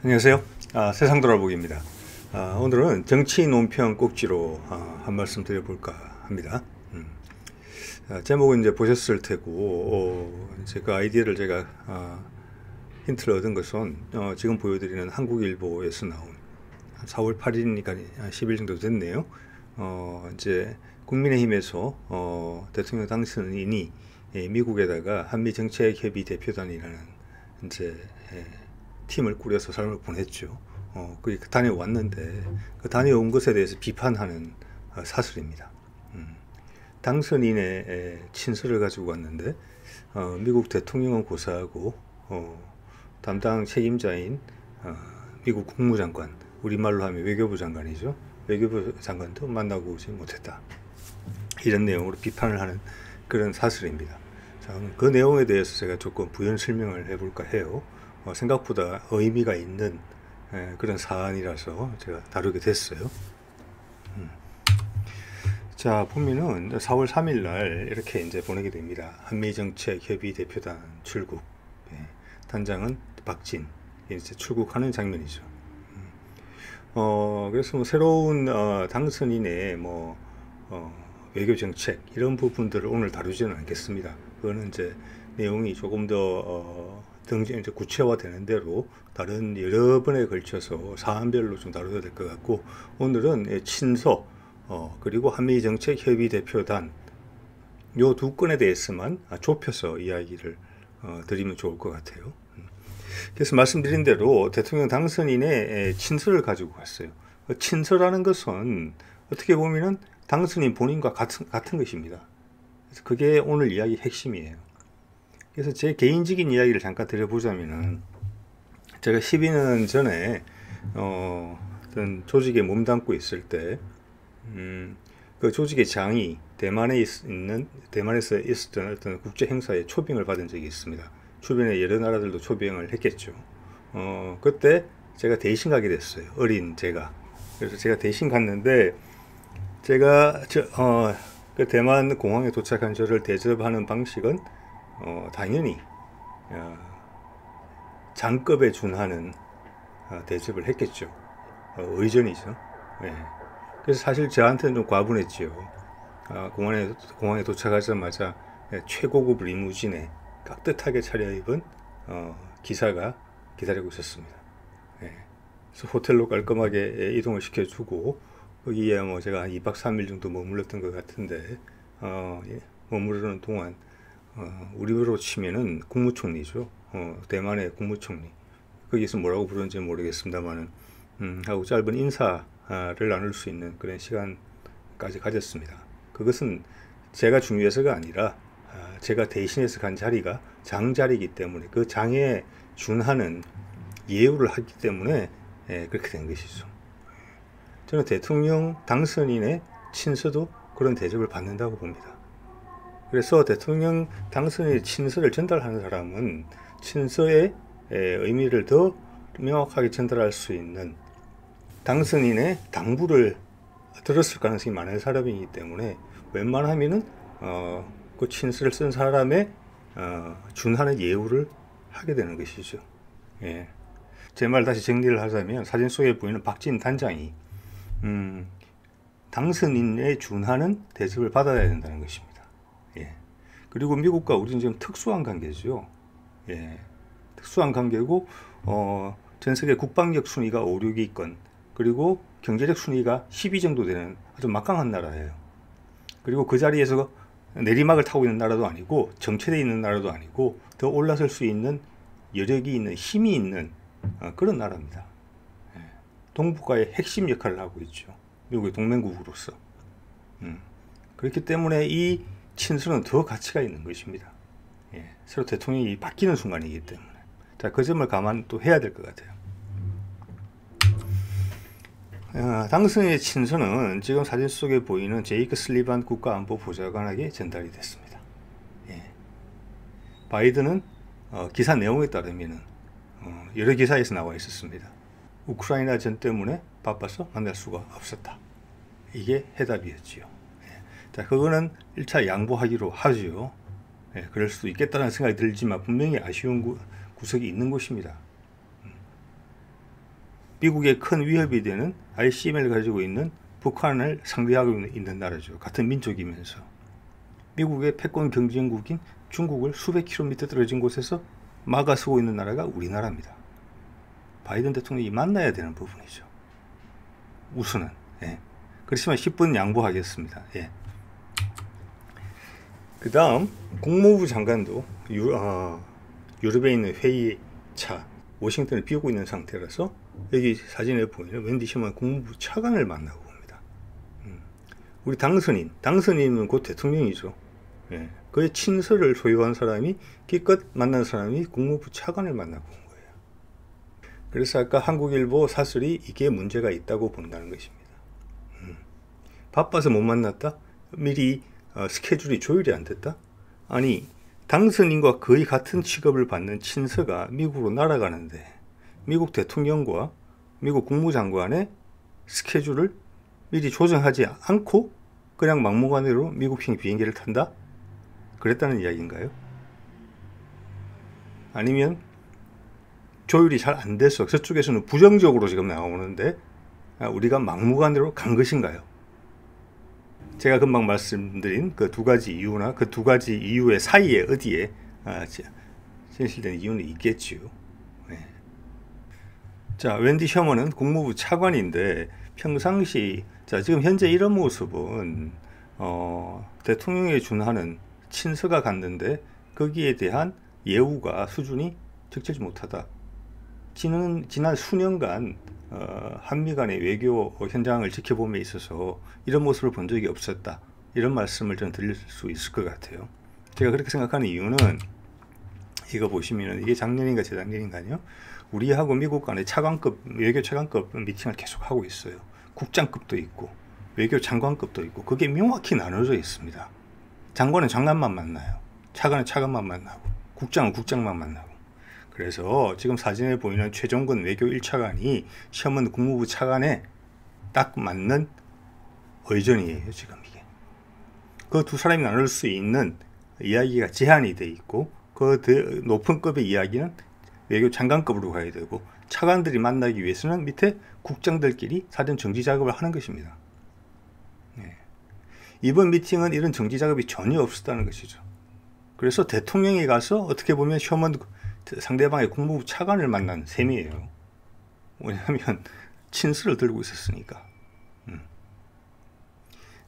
안녕하세요. 세상 돌아보기입니다. 오늘은 정치 논평 꼭지로 한 말씀 드려볼까 합니다. 제목은 이제 보셨을 테고, 이제 그 아이디어를 제가 힌트를 얻은 것은 지금 보여드리는 한국일보에서 나온 4월 8일이니까 10일 정도 됐네요. 이제 국민의힘에서 대통령 당선인이 미국에다가 한미정책협의 대표단이라는 이제 팀을 꾸려서 사람을 보냈죠. 그게 다녀왔는데 그 다녀온 것에 대해서 비판하는 사설입니다. 당선인의 친서를 가지고 왔는데 미국 대통령은 고사하고 담당 책임자인 미국 국무장관, 우리말로 하면 외교부 장관이죠. 외교부 장관도 만나고 오지 못했다. 이런 내용으로 비판을 하는 그런 사설입니다. 자, 그 내용에 대해서 제가 조금 부연 설명을 해볼까 해요. 생각보다 의미가 있는 그런 사안이라서 제가 다루게 됐어요. 자, 보면은 4월 3일 날 이렇게 이제 보내게 됩니다. 한미정책협의 대표단 출국. 단장은 박진. 이제 출국하는 장면이죠. 그래서 뭐 새로운 당선인의 외교정책 이런 부분들을 오늘 다루지는 않겠습니다. 그거는 이제 내용이 조금 더 이제 구체화되는 대로 다른 여러 번에 걸쳐서 사안별로 좀 다뤄야 될 것 같고, 오늘은 친서 그리고 한미정책협의 대표단 요 두 건에 대해서만 좁혀서 이야기를 드리면 좋을 것 같아요. 그래서 말씀드린 대로 대통령 당선인의 친서를 가지고 갔어요. 친서라는 것은 어떻게 보면은 당선인 본인과 같은 것입니다. 그래서 그게 오늘 이야기 핵심이에요. 그래서 제 개인적인 이야기를 잠깐 드려보자면은, 제가 12년 전에 어떤 조직에 몸담고 있을 때 그 조직의 장이 대만에서 있었던 어떤 국제 행사에 초빙을 받은 적이 있습니다. 주변에 여러 나라들도 초빙을 했겠죠. 그때 제가 대신 가게 됐어요. 어린 제가. 그래서 제가 대신 갔는데, 제가 그 대만 공항에 도착한 저를 대접하는 방식은 당연히 장급에 준하는 대접을 했겠죠. 의전이죠. 그래서 사실 저한테는 좀 과분했지요. 공항에 도착하자마자 최고급 리무진에 깍듯하게 차려입은 기사가 기다리고 있었습니다. 그래서 호텔로 깔끔하게 이동을 시켜주고, 거기에 뭐 제가 한 2박 3일 정도 머물렀던 것 같은데, 머무르는 동안 우리로 치면은 국무총리죠. 대만의 국무총리. 거기서 뭐라고 부르는지 모르겠습니다만은, 하고 짧은 인사를 나눌 수 있는 그런 시간까지 가졌습니다. 그것은 제가 중요해서가 아니라, 제가 대신해서 간 자리가 장 자리이기 때문에 그 장에 준하는 예우를 하기 때문에 그렇게 된 것이죠. 저는 대통령 당선인의 친서도 그런 대접을 받는다고 봅니다. 그래서 대통령 당선인의 친서를 전달하는 사람은 친서의 의미를 더 명확하게 전달할 수 있는 당선인의 당부를 들었을 가능성이 많은 사람이기 때문에, 웬만하면은 그 친서를 쓴 사람의 준하는 예우를 하게 되는 것이죠. 제 말 다시 정리를 하자면, 사진 속에 보이는 박진 단장이 당선인의 준하는 대접을 받아야 된다는 것입니다. 그리고 미국과 우리는 지금 특수한 관계죠. 특수한 관계고, 전 세계 국방력 순위가 5, 6위권, 그리고 경제력 순위가 10위 정도 되는 아주 막강한 나라예요. 그리고 그 자리에서 내리막을 타고 있는 나라도 아니고, 정체되어 있는 나라도 아니고, 더 올라설 수 있는 여력이 있는, 힘이 있는 그런 나라입니다. 동북아의 핵심 역할을 하고 있죠. 미국의 동맹국으로서. 그렇기 때문에 이 친서는 더 가치가 있는 것입니다. 새로 대통령이 바뀌는 순간이기 때문에. 자, 그 점을 감안 또 해야 될 것 같아요. 당선인의 친서는 지금 사진 속에 보이는 제이크 슬리반 국가안보보좌관에게 전달이 됐습니다. 바이든은 기사 내용에 따르면 여러 기사에서 나와 있었습니다. 우크라이나 전 때문에 바빠서 만날 수가 없었다. 이게 해답이었지요. 자, 그거는 1차 양보하기로 하죠. 그럴 수도 있겠다는 생각이 들지만 분명히 아쉬운 구석이 있는 것입니다. 미국의 큰 위협이 되는 ICBM을 가지고 있는 북한을 상대하고 있는 나라죠. 같은 민족이면서. 미국의 패권 경쟁국인 중국을 수백 킬로미터 떨어진 곳에서 막아서고 있는 나라가 우리나라입니다. 바이든 대통령이 만나야 되는 부분이죠. 우선은. 예. 그렇지만 10분 양보하겠습니다. 예. 그 다음 국무부 장관도 유럽에 있는 회의차 워싱턴을 비우고 있는 상태라서 여기 사진에 보이는 웬디 셔먼 국무부 차관을 만나고 옵니다. 우리 당선인은 곧 대통령이죠. 예. 그의 친서를 소유한 사람이 기껏 만난 사람이 국무부 차관을 만나고 온 거예요. 그래서 아까 한국일보 사설이 이게 문제가 있다고 본다는 것입니다. 바빠서 못 만났다? 미리 스케줄이 조율이 안 됐다? 아니, 당선인과 거의 같은 취급을 받는 친서가 미국으로 날아가는데 미국 대통령과 미국 국무장관의 스케줄을 미리 조정하지 않고 그냥 막무가내로 미국행 비행기를 탄다? 그랬다는 이야기인가요? 아니면 조율이 잘 안 돼서 저쪽에서는 부정적으로 지금 나오는데 우리가 막무가내로 간 것인가요? 제가 금방 말씀드린 그 두 가지 이유나 그 두 가지 이유의 사이에 어디에 진실된 이유는 있겠지요. 네. 자, 웬디 셔먼은 국무부 차관인데 평상시 지금 현재 이런 모습은 대통령에 준하는 친서가 갔는데 거기에 대한 예우가 수준이 적절치 못하다. 지난 수년간 한미 간의 외교 현장을 지켜봄에 있어서 이런 모습을 본 적이 없었다. 이런 말씀을 저는 드릴 수 있을 것 같아요. 제가 그렇게 생각하는 이유는 이거 보시면은 이게 작년인가 재작년인가요? 우리하고 미국 간의 차관급, 외교 차관급 미팅을 계속 하고 있어요. 국장급도 있고 외교 장관급도 있고 그게 명확히 나눠져 있습니다. 장관은 장관만 만나요. 차관은 차관만 만나고 국장은 국장만 만나고. 그래서 지금 사진에 보이는 최종근 외교 1차관이 셔먼 국무부 차관에 딱 맞는 의전이에요. 지금 이게. 그 두 사람이 나눌 수 있는 이야기가 제한이 돼 있고 그 높은 급의 이야기는 외교 장관급으로 가야 되고 차관들이 만나기 위해서는 밑에 국장들끼리 사전 정지 작업을 하는 것입니다. 네. 이번 미팅은 이런 정지 작업이 전혀 없었다는 것이죠. 그래서 대통령이 가서 어떻게 보면 셔먼 상대방의 국무부 차관을 만난 셈이에요. 왜냐하면 친서를 들고 있었으니까.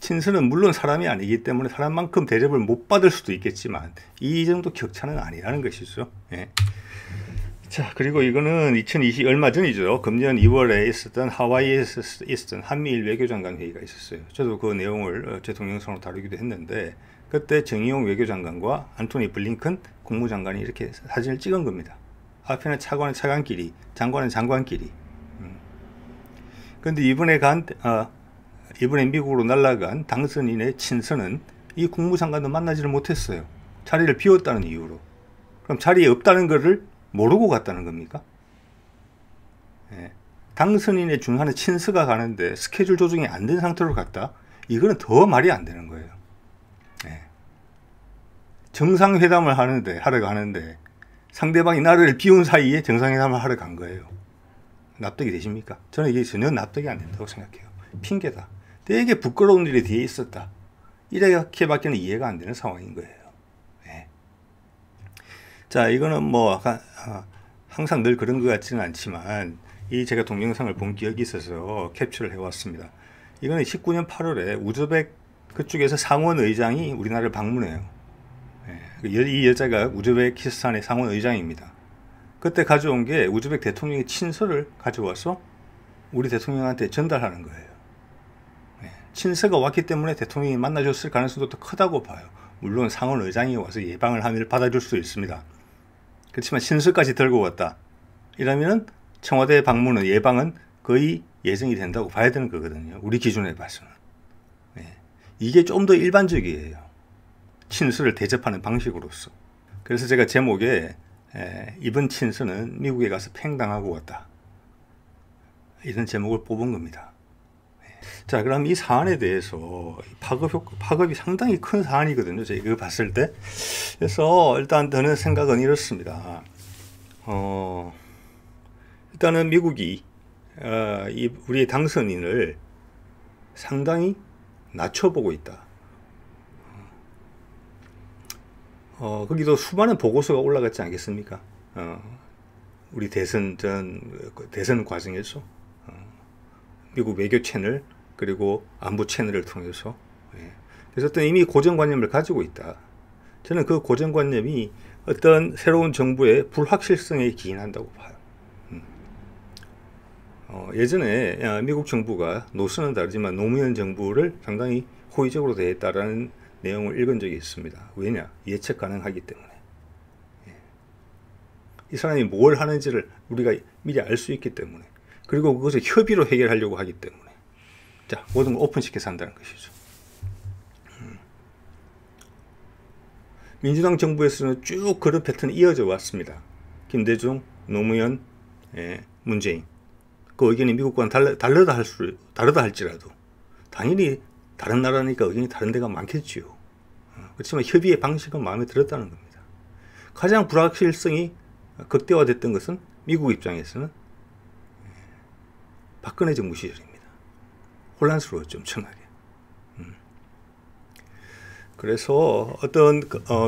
친서는 물론 사람이 아니기 때문에 사람만큼 대접을 못 받을 수도 있겠지만 이 정도 격차는 아니라는 것이죠. 예. 자, 그리고 이거는 2020 얼마 전이죠. 금년 2월에 있었던 하와이에서 있었던 한미일 외교장관 회의가 있었어요. 저도 그 내용을 제 동영상으로 다루기도 했는데 그때 정의용 외교장관과 안토니 블링컨 국무장관이 이렇게 사진을 찍은 겁니다. 앞에는 차관은 차관끼리, 장관은 장관끼리. 그런데 이번에 미국으로 날아간 당선인의 친서는 이 국무장관도 만나지를 못했어요. 자리를 비웠다는 이유로. 그럼 자리에 없다는 것을 모르고 갔다는 겁니까? 예. 당선인에 준하는 친서가 가는데 스케줄 조정이 안 된 상태로 갔다? 이거는 더 말이 안 되는 거예요. 예. 정상회담을 하러 가는데 상대방이 나를 비운 사이에 정상회담을 하러 간 거예요. 납득이 되십니까? 저는 이게 전혀 납득이 안 된다고 생각해요. 핑계다. 되게 부끄러운 일이 뒤에 있었다. 이렇게밖에는 이해가 안 되는 상황인 거예요. 네. 자, 이거는 뭐 항상 늘 그런 것 같지는 않지만 제가 동영상을 본 기억이 있어서 캡처를 해왔습니다. 이거는 19년 8월에 우즈벡 그쪽에서 상원 의장이 우리나라를 방문해요. 네. 이 여자가 우즈베키스탄의 상원 의장입니다. 그때 가져온 게 우즈벡 대통령의 친서를 가져와서 우리 대통령한테 전달하는 거예요. 친서가 왔기 때문에 대통령이 만나줬을 가능성도 더 크다고 봐요. 물론 상원 의장이 와서 예방을 하면 받아줄 수도 있습니다. 그렇지만 친서까지 들고 왔다. 이러면 청와대 방문은 예방은 거의 예정이 된다고 봐야 되는 거거든요. 우리 기준에 봐서는. 네. 이게 좀 더 일반적이에요. 친서를 대접하는 방식으로서. 그래서 제가 제목에 이번 친서는 미국에 가서 팽당하고 왔다. 이런 제목을 뽑은 겁니다. 자, 그럼 이 사안에 대해서 파급이 상당히 큰 사안이거든요. 제가 이거 봤을 때. 그래서 일단 드는 생각은 이렇습니다. 일단은 미국이 우리의 당선인을 상당히 낮춰보고 있다. 거기도 수많은 보고서가 올라갔지 않겠습니까? 우리 대선 과정에서 미국 외교 채널 그리고 안보 채널을 통해서 그래서 어떤 이미 고정관념을 가지고 있다. 저는 그 고정관념이 어떤 새로운 정부의 불확실성에 기인한다고 봐요. 예전에 미국 정부가 노선은 다르지만 노무현 정부를 상당히 호의적으로 대했다라는 내용을 읽은 적이 있습니다. 왜냐? 예측 가능하기 때문에. 이 사람이 뭘 하는지를 우리가 미리 알 수 있기 때문에. 그리고 그것을 협의로 해결하려고 하기 때문에. 자, 모든 걸 오픈시켜서 한다는 것이죠. 민주당 정부에서는 쭉 그런 패턴이 이어져 왔습니다. 김대중, 노무현, 문재인. 그 의견이 미국과는 다르다 할지라도 당연히 다른 나라니까 의견이 다른 데가 많겠지요. 그렇지만 협의의 방식은 마음에 들었다는 겁니다. 가장 불확실성이 극대화됐던 것은 미국 입장에서는 박근혜 정부 시절입니다. 혼란스러웠죠, 엄청나게. 그래서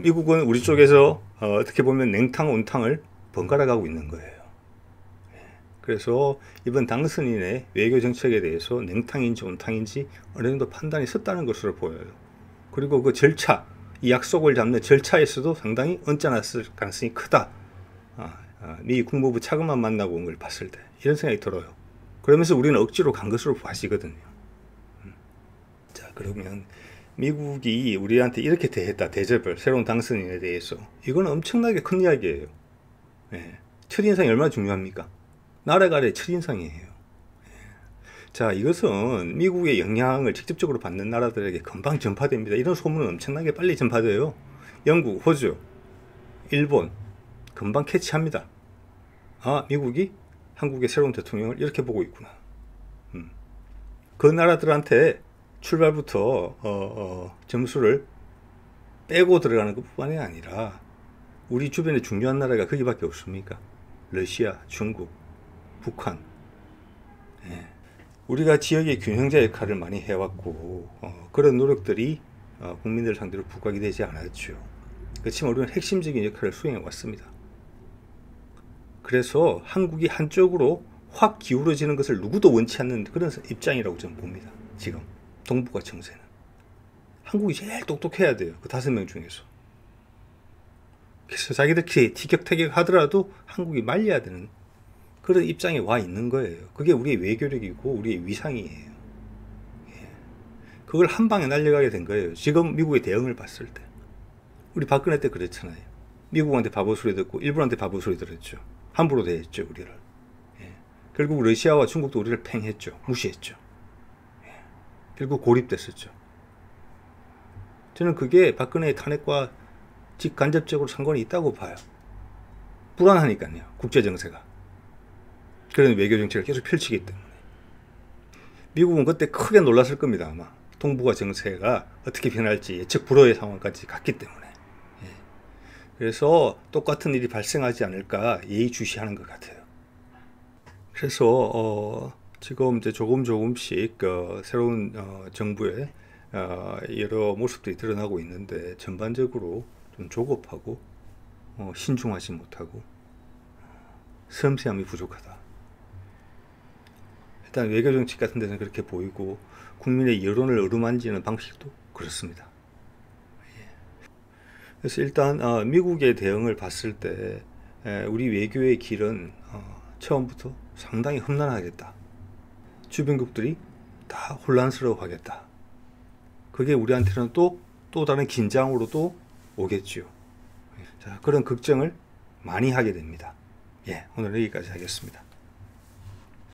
미국은 우리 쪽에서 어떻게 보면 냉탕, 온탕을 번갈아 가고 있는 거예요. 그래서 이번 당선인의 외교 정책에 대해서 냉탕인지 온탕인지 어느 정도 판단이 섰다는 것으로 보여요. 그리고 그 절차, 이 약속을 잡는 절차에서도 상당히 언짢았을 가능성이 크다. 미 국무부 차관만 만나고 온 걸 봤을 때 이런 생각이 들어요. 그러면서 우리는 억지로 간 것으로 봐지거든요. 자, 그러면 미국이 우리한테 이렇게 대했다, 대접을, 새로운 당선인에 대해서. 이건 엄청나게 큰 이야기예요. 첫인상이 얼마나 중요합니까? 나라가 아래 첫인상이에요. 자, 이것은 미국의 영향을 직접적으로 받는 나라들에게 금방 전파됩니다. 이런 소문은 엄청나게 빨리 전파돼요. 영국, 호주, 일본 금방 캐치합니다. 미국이 한국의 새로운 대통령을 이렇게 보고 있구나. 그 나라들한테 출발부터 점수를 빼고 들어가는 것뿐만이 아니라 우리 주변에 중요한 나라가 거기밖에 없습니까? 러시아, 중국, 북한. 우리가 지역의 균형자 역할을 많이 해왔고 그런 노력들이 국민들 상대로 부각이 되지 않았죠. 그렇지만 우리는 핵심적인 역할을 수행해 왔습니다. 그래서 한국이 한쪽으로 확 기울어지는 것을 누구도 원치 않는 그런 입장이라고 저는 봅니다. 지금 동북아 정세는 한국이 제일 똑똑해야 돼요. 그 5명 중에서. 그래서 자기들끼리 티격태격 하더라도 한국이 말려야 되는 그런 입장에 와 있는 거예요. 그게 우리의 외교력이고 우리의 위상이에요. 그걸 한 방에 날려가게 된 거예요. 지금 미국의 대응을 봤을 때. 우리 박근혜 때 그랬잖아요. 미국한테 바보 소리 듣고 일본한테 바보 소리 들었죠. 함부로 대했죠, 우리를. 결국 러시아와 중국도 우리를 팽했죠. 무시했죠. 결국 고립됐었죠. 저는 그게 박근혜의 탄핵과 직간접적으로 상관이 있다고 봐요. 불안하니까요, 국제정세가. 그런 외교정책을 계속 펼치기 때문에. 미국은 그때 크게 놀랐을 겁니다, 아마. 동북아 정세가 어떻게 변할지 예측 불허의 상황까지 갔기 때문에. 그래서 똑같은 일이 발생하지 않을까 예의주시하는 것 같아요. 그래서 지금 이제 조금씩 새로운 정부의 여러 모습들이 드러나고 있는데 전반적으로 좀 조급하고 신중하지 못하고 섬세함이 부족하다. 일단 외교정책 같은 데는 그렇게 보이고 국민의 여론을 어루만지는 방식도 그렇습니다. 그래서 일단 미국의 대응을 봤을 때 우리 외교의 길은 처음부터 상당히 험난하겠다. 주변국들이 다 혼란스러워하겠다. 그게 우리한테는 또 다른 긴장으로도 오겠죠. 자, 그런 걱정을 많이 하게 됩니다. 오늘 여기까지 하겠습니다.